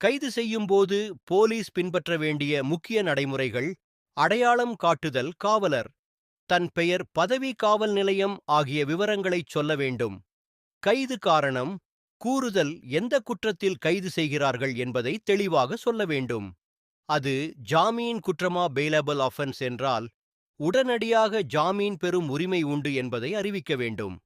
கைது செய்யும்போது போலீஸ் பின்பற்ற வேண்டிய முக்கிய நடைமுறைகள்: அடையாளம் காட்டுதல். காவலர் தன் பெயர், பதவி, காவல் நிலையம் ஆகிய விவரங்களைச் சொல்ல வேண்டும். கைது காரணம் கூறுதல். எந்த குற்றத்தில் கைது செய்கிறார்கள் என்பதை தெளிவாக சொல்ல வேண்டும். அது ஜாமீன் குற்றமா, பெயிலபிள் ஆஃபென்ஸ் என்றால் உடனடியாக ஜாமீன் பெறும் உரிமை உண்டு என்பதை அறிவிக்க வேண்டும்.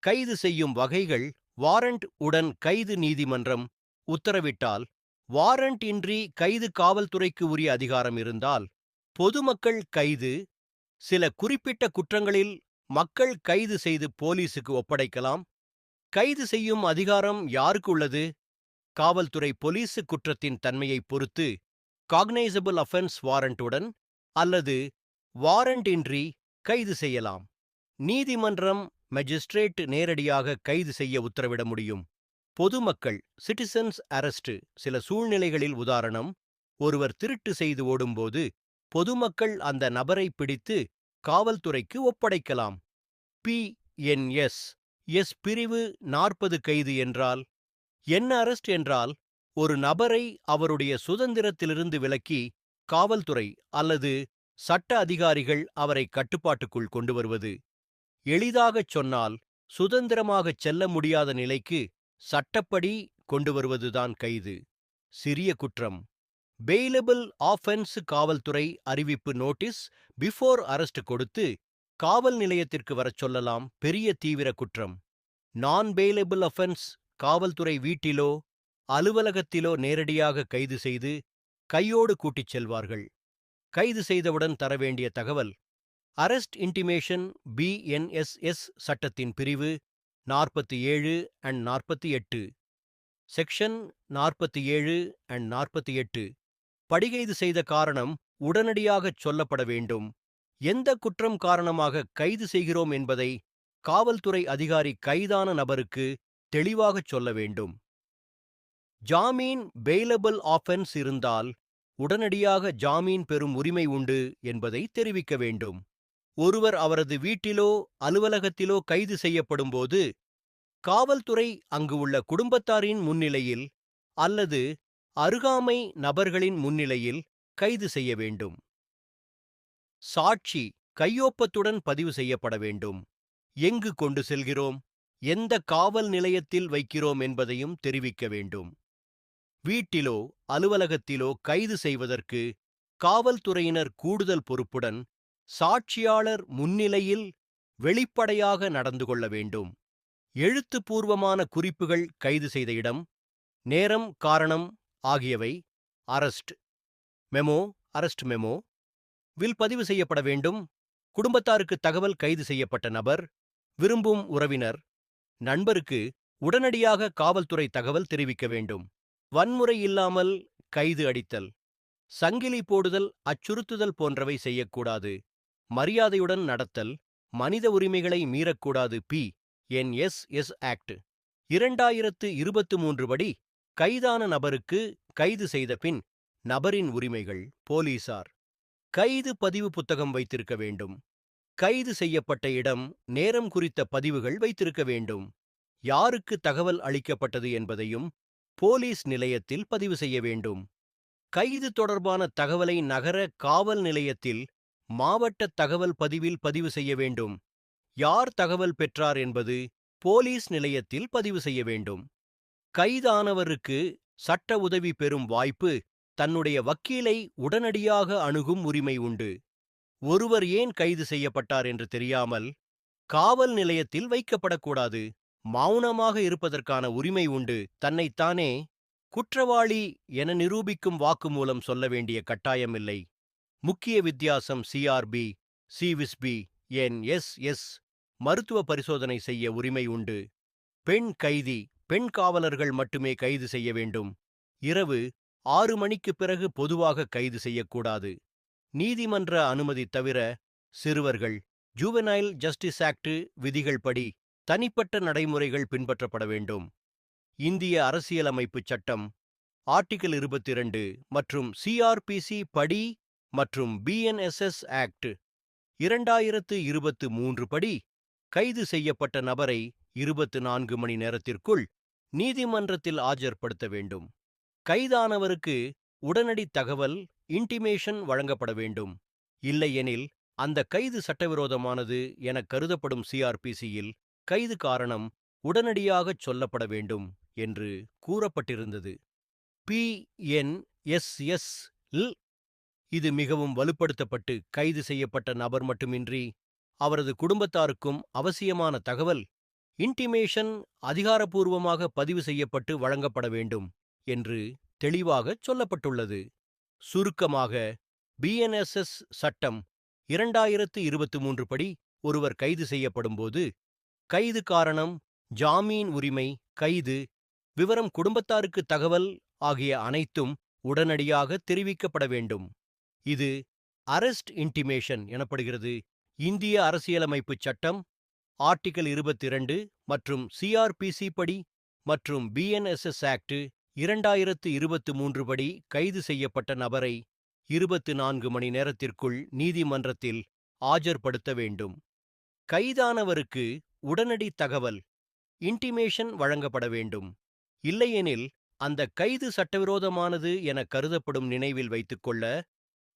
கைது செய்யும் வகைகள்: வாரண்ட் உடன் கைது. நீதிமன்றம் உத்தரவிட்டால், வாரண்ட் இன்றி கைது. காவல்துறைக்கு உரிய அதிகாரம் இருந்தால், பொதுமக்கள் கைது. சில குறிப்பிட்ட குற்றங்களில் மக்கள் கைது செய்து போலீசுக்கு ஒப்படைக்கலாம். கைது செய்யும் அதிகாரம் யாருக்கு உள்ளது? காவல்துறை. போலீஸ் குற்றத்தின் தன்மையை பொறுத்து காக்னைசபிள் அஃபென்ஸ் வாரண்டுடன் அல்லது வாரண்ட் இன்றி கைது செய்யலாம். நீதிமன்றம் மேஜிஸ்ட்ரேட் நேரடியாக கைது செய்ய உத்தரவிட முடியும். பொதுமக்கள் சிட்டிசன்ஸ் அரெஸ்ட். சில சூழ்நிலைகளில், உதாரணம், ஒருவர் திருட்டு செய்து ஓடும்போது பொதுமக்கள் அந்த நபரை பிடித்து காவல்துறைக்கு ஒப்படைக்கலாம். பி.என்.எஸ். எஸ் பிரிவு 40 கைது என்றால் என்ன? அரெஸ்ட் என்றால் ஒரு நபரை அவருடைய சுதந்திரத்திலிருந்து விலக்கி காவல்துறை அல்லது சட்ட அதிகாரிகள் அவரை கட்டுப்பாட்டுக்குள் கொண்டு வருவது. எளிதாகச் சொன்னால், சுதந்திரமாகச் செல்ல முடியாத நிலைக்கு சட்டப்படி கொண்டு வருவதுதான் கைது. சிறிய குற்றம்: பெயிலபிள் ஆஃபென்ஸ். காவல்துறை அறிவிப்பு, நோட்டீஸ், பிஃபோர் அரெஸ்ட் கொடுத்து காவல் நிலையத்திற்கு வரச் சொல்லலாம். பெரிய தீவிர குற்றம்: நான் பெயிலபிள் அஃபென்ஸ். காவல்துறை வீட்டிலோ அலுவலகத்திலோ நேரடியாக கைது செய்து கையோடு கூட்டிச் செல்வார்கள். கைது செய்தவுடன் தர வேண்டிய தகவல்: அரெஸ்ட் இன்டிமேஷன். பி.என்.எஸ்.எஸ். சட்டத்தின் பிரிவு 47 and 48. Section 47 and 48. படிகைது செய்த காரணம் உடனடியாகச் சொல்லப்பட வேண்டும். எந்த குற்றம் காரணமாக கைது செய்கிறோம் என்பதை காவல்துறை அதிகாரி கைதான நபருக்கு தெளிவாகச் சொல்ல வேண்டும். ஜாமீன். பெயிலபிள் ஆஃபென்ஸ் இருந்தால் உடனடியாக ஜாமீன் பெறும் உரிமை உண்டு என்பதை தெரிவிக்க வேண்டும். ஒருவர் அவரது வீட்டிலோ அலுவலகத்திலோ கைது செய்யப்படும்போது காவல்துறை அங்கு உள்ள குடும்பத்தாரின் முன்னிலையில் அல்லது அருகாமை நபர்களின் முன்னிலையில் கைது செய்ய வேண்டும். சாட்சி கையொப்பத்துடன் பதிவு செய்யப்பட வேண்டும். எங்கு கொண்டு செல்கிறோம், எந்த காவல் நிலையத்தில் வைக்கிறோம் என்பதையும் தெரிவிக்க வேண்டும். வீட்டிலோ அலுவலகத்திலோ கைது செய்வதற்கு காவல்துறையினர் கூடுதல் பொறுப்புடன் சாட்சியாளர் முன்னிலையில் வெளிப்படையாக நடந்து கொள்ள வேண்டும். எழுத்துப்பூர்வமான குறிப்புகள்: கைது செய்த இடம், நேரம், காரணம் ஆகியவை arrest memo arrest memo will பதிவு செய்யப்பட வேண்டும். குடும்பத்தாருக்கு தகவல்: கைது செய்யப்பட்ட நபர், விரும்பும் உறவினர், நண்பருக்கு உடனடியாக காவல்துறை தகவல் தெரிவிக்க வேண்டும். வன்முறை இல்லாமல் கைது. அடித்தல், சங்கிலி போடுதல், அச்சுறுத்துதல் போன்றவை செய்யக்கூடாது. மரியாதையுடன் நடத்தல், மனித உரிமைகளை மீறக்கூடாது. பி.என்.எஸ்.எஸ். ஆக்ட் 2023 படி கைதான நபருக்கு கைது செய்த பின் நபரின் உரிமைகள். போலீசார் கைது பதிவு புத்தகம் வைத்திருக்க வேண்டும். கைது செய்யப்பட்ட இடம், நேரம் குறித்த பதிவுகள் வைத்திருக்க வேண்டும். யாருக்கு தகவல் அளிக்கப்பட்டது என்பதையும் போலீஸ் நிலையத்தில் பதிவு செய்ய வேண்டும். கைது தொடர்பான தகவலை நகர காவல் நிலையத்தில் மாவட்ட தகவல் பதிவில் பதிவு செய்ய வேண்டும். யார் தகவல் பெற்றார் என்பது போலீஸ் நிலையத்தில் பதிவு செய்ய வேண்டும். கைதானவருக்கு சட்ட உதவி பெறும் வாய்ப்பு. தன்னுடைய வக்கீலை உடனடியாக அணுகும் உரிமை உண்டு. ஒருவர் ஏன் கைது செய்யப்பட்டார் என்று தெரியாமல் காவல் நிலையத்தில் வைக்கப்படக்கூடாது. மௌனமாக இருப்பதற்கான உரிமை உண்டு. தன்னைத்தானே குற்றவாளி என நிரூபிக்கும் வாக்குமூலம் சொல்ல வேண்டிய கட்டாயமில்லை. முக்கிய வித்தியாசம்: சிஆர்பி, சிவிஸ்பி, என்.எஸ்.எஸ். மருத்துவ பரிசோதனை செய்ய உரிமை உண்டு. பெண் கைதி: பெண் காவலர்கள் மட்டுமே கைது செய்ய வேண்டும். இரவு 6 மணிக்கு பிறகு பொதுவாக கைது செய்யக்கூடாது. நீதிமன்ற அனுமதி தவிர. சிறுவர்கள். ஜுவனைல் ஜஸ்டிஸ் ஆக்ட் விதிகள் படி தனிப்பட்ட நடைமுறைகள் பின்பற்றப்பட வேண்டும். இந்திய அரசியலமைப்புச் சட்டம் ஆர்டிகிள் 22 மற்றும் சிஆர்பிசி படி மற்றும் பி.என்.எஸ்.எஸ். ஆக்ட் 2023 படி கைது செய்யப்பட்ட நபரை 24 மணி நேரத்திற்குள் நீதிமன்றத்தில் ஆஜர்படுத்த வேண்டும். கைதானவருக்கு உடனடி தகவல் இன்டிமேஷன் வழங்கப்பட வேண்டும். இல்லையெனில் அந்த கைது சட்டவிரோதமானது எனக் கருதப்படும் சிஆர்பிசியில் கைது காரணம் உடனடியாகச் சொல்லப்பட வேண்டும் என்று கூறப்பட்டிருந்தது. PNSS இல் இது மிகவும் வலுப்படுத்தப்பட்டு கைது செய்யப்பட்ட நபர் மட்டுமின்றி அவரது குடும்பத்தாருக்கும் அவசியமான தகவல் இன்டிமேஷன் அதிகாரப்பூர்வமாக பதிவு செய்யப்பட்டு வழங்கப்பட வேண்டும் என்று தெளிவாகச் சொல்லப்பட்டுள்ளது. சுருக்கமாக, BNSS சட்டம் 2023 படி ஒருவர் கைது செய்யப்படும்போது கைது காரணம், ஜாமீன் உரிமை, கைது விவரம், குடும்பத்தாருக்கு தகவல் ஆகிய அனைத்தும் உடனடியாக தெரிவிக்கப்பட வேண்டும். இது அரெஸ்ட் இன்டிமேஷன் எனப்படுகிறது. இந்திய அரசியலமைப்புச் சட்டம் ஆர்டிகிள் 22 மற்றும் சிஆர்பிசி படி மற்றும் BNSS ஆக்ட் 2023 படி கைது செய்யப்பட்ட நபரை 24 மணி நேரத்திற்குள் நீதிமன்றத்தில் ஆஜர்படுத்த வேண்டும். கைதானவருக்கு உடனடி தகவல் இன்டிமேஷன் வழங்கப்பட வேண்டும். இல்லையெனில் அந்த கைது சட்டவிரோதமானது என கருதப்படும். நினைவில் வைத்துக்கொள்ள,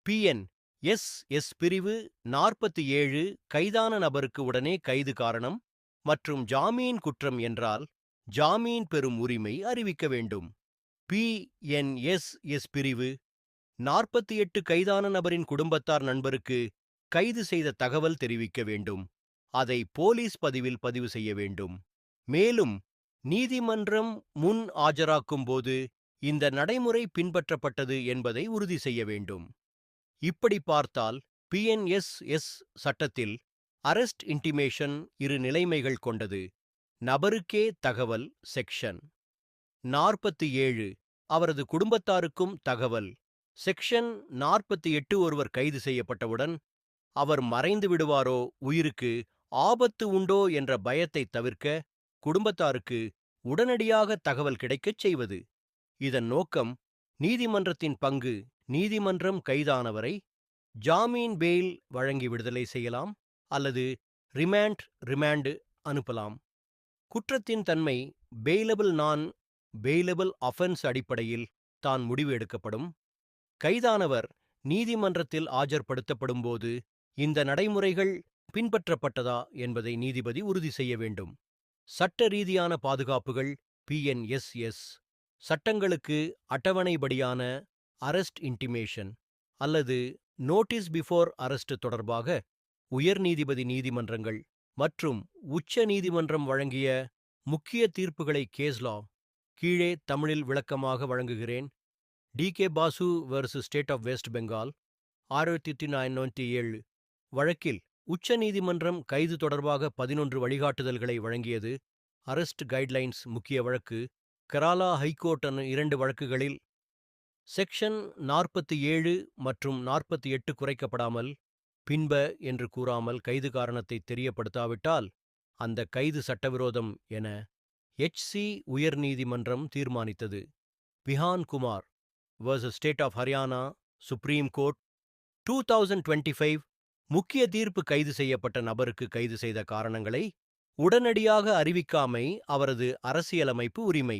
PNSS பிரிவு 47 கைதான நபருக்கு உடனே கைது காரணம் மற்றும் ஜாமீன் குற்றம் என்றால் ஜாமீன் பெறும் உரிமை அறிவிக்க வேண்டும். PNSS பிரிவு 48 கைதான நபரின் குடும்பத்தார் நண்பருக்கு கைது செய்த தகவல் தெரிவிக்க வேண்டும். அதை போலீஸ் பதிவில் பதிவு செய்ய வேண்டும். மேலும் நீதிமன்றம் முன் ஆஜராக்கும் போது இந்த நடைமுறை பின்பற்றப்பட்டது என்பதை உறுதி செய்ய வேண்டும். இப்படி பார்த்தால் PNSS சட்டத்தில் அரெஸ்ட் இன்டிமேஷன் இரு நிலைமைகள் கொண்டது. நபருக்கே தகவல் செக்ஷன் 47, அவரது குடும்பத்தாருக்கும் தகவல் செக்ஷன் 48. ஒருவர் கைது செய்யப்பட்டவுடன் அவர் மறைந்து விடுவாரோ, உயிருக்கு ஆபத்து உண்டோ என்ற பயத்தை தவிர்க்க குடும்பத்தாருக்கு உடனடியாக தகவல் கிடைக்கச் செய்வது. இதன் நோக்கம், நீதிமன்றத்தின் பங்கு, நீதிமன்றம் கைதானவரை ஜாமீன் பெயில் வழங்கி விடுதலை செய்யலாம் அல்லது ரிமாண்ட் அனுப்பலாம். குற்றத்தின் தன்மை பெயிலபிள் நான் பெயிலபிள் அஃபென்ஸ் அடிப்படையில் தான் முடிவு எடுக்கப்படும். கைதானவர் நீதிமன்றத்தில் ஆஜர்படுத்தப்படும்போது இந்த நடைமுறைகள் பின்பற்றப்பட்டதா என்பதை நீதிபதி உறுதி செய்ய வேண்டும். சட்ட ரீதியான பாதுகாப்புகள். PNSS சட்டங்களுக்கு அட்டவணைப்படியான அரெஸ்ட் இன்டிமேஷன் அல்லது நோட்டீஸ் பிஃபோர் அரெஸ்ட் தொடர்பாக உயர் நீதிபதி நீதிமன்றங்கள் மற்றும் உச்ச நீதிமன்றம் வழங்கிய முக்கிய தீர்ப்புகளை கேஸ் லா கீழே தமிழில் விளக்கமாக வழங்குகிறேன். DK Basu vs state of West Bengal 1997 வழக்கில் உச்ச நீதிமன்றம் கைது தொடர்பாக 11 வழிகாட்டுதல்களை வழங்கியது. அரெஸ்ட் கைட்லைன்ஸ் முக்கிய வழக்கு. கராலா ஹைகோர்ட் 2 வழக்குகளில் செக்ஷன் 47 மற்றும் 48 குறைக்கப்படாமல் பின்ப என்று கூறாமல் கைது காரணத்தை தெரியப்படுத்தாவிட்டால் அந்த கைது சட்டவிரோதம் என HC உயர்நீதிமன்றம் தீர்மானித்தது. Bihan Kumar vs state of Haryana supreme court 2025 முக்கிய தீர்ப்பு. கைது செய்யப்பட்ட நபருக்கு கைது செய்த காரணங்களை உடனடியாக அறிவிக்காமை அவரது அரசியலமைப்பு உரிமை.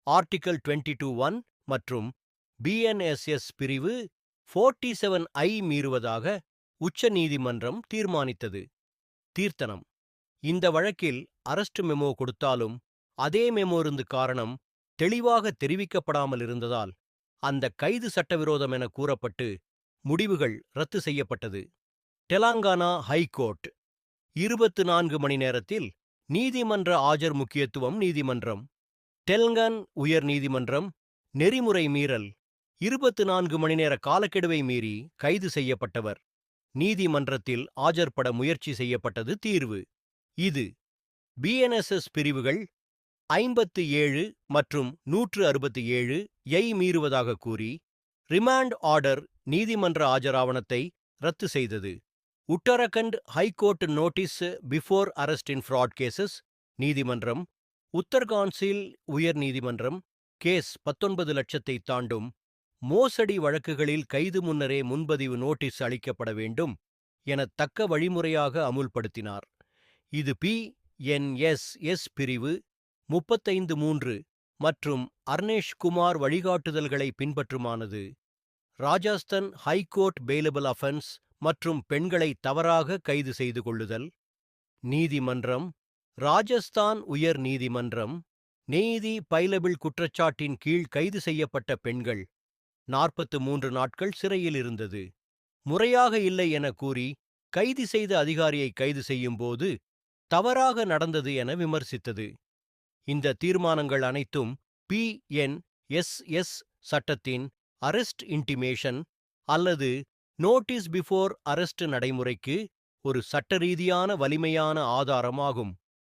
ஆர்டிகிள் 22(1) மற்றும் BNSS பிரிவு 47I மீறுவதாக உச்ச நீதிமன்றம் தீர்மானித்தது. தீர்த்தனம். இந்த வழக்கில் அரெஸ்ட் மெமோ கொடுத்தாலும் அதே மெமோ இருந்து காரணம் தெளிவாக தெரிவிக்கப்படாமல் இருந்ததால் அந்த கைது சட்டவிரோதம் என கூறப்பட்டு முடிவுகள் ரத்து செய்யப்பட்டது. தெலங்கானா ஹைகோர்ட் 24 மணி நேரத்தில் நீதிமன்ற ஆஜர் முக்கியத்துவம். நீதிமன்றம். தெலங்கான் உயர் நீதிமன்றம் நெறிமுறை மீறல். 24 மணி நேர காலக்கெடுவை மீறி கைது செய்யப்பட்டவர் நீதிமன்றத்தில் ஆஜர்பட முயற்சி செய்யப்பட்டது தீர்வு. இது BNSS பிரிவுகள் 57 மற்றும் 167 ஐ மீறுவதாக கூறி ரிமாண்ட் ஆர்டர் நீதிமன்ற ஆஜராவணத்தை ரத்து செய்தது. Uttarakhand high court notice before arrest in fraud cases. நீதிமன்றம். உத்தர்கான்சில் உயர் நீதிமன்றம் கேஸ் 19 லட்சத்தை தாண்டும் மோசடி வழக்குகளில் கைது முன்னரே முன்பதிவு நோட்டீஸ் அளிக்கப்பட வேண்டும் என தக்க வழிமுறையாக அமுல்படுத்தினார். இது PNSS பிரிவு 35(3) மற்றும் அர்னேஷ் குமார் வழிகாட்டுதல்களை பின்பற்றுமானது. ராஜஸ்தான் ஹைகோர்ட் பெயிலபிள் அஃபென்ஸ் மற்றும் பெண்களை தவறாக கைது செய்து கொள்ளுதல். நீதிமன்றம் ராஜஸ்தான் உயர் நீதிமன்றம் நீதி பைலபிள் குற்றச்சாட்டின் கீழ் கைது செய்யப்பட்ட பெண்கள் 43 நாட்கள் சிறையில் இருந்தது. முறையாக இல்லை என கூறி கைது செய்த அதிகாரியை கைது செய்யும்போது தவறாக நடந்தது என விமர்சித்தது. இந்த தீர்மானங்கள் அனைத்தும் PNSS சட்டத்தின் அரெஸ்ட் இன்டிமேஷன் அல்லது நோட்டீஸ் பிஃபோர் அரெஸ்ட் நடைமுறைக்கு ஒரு சட்டரீதியான வலிமையான ஆதாரமாகும்.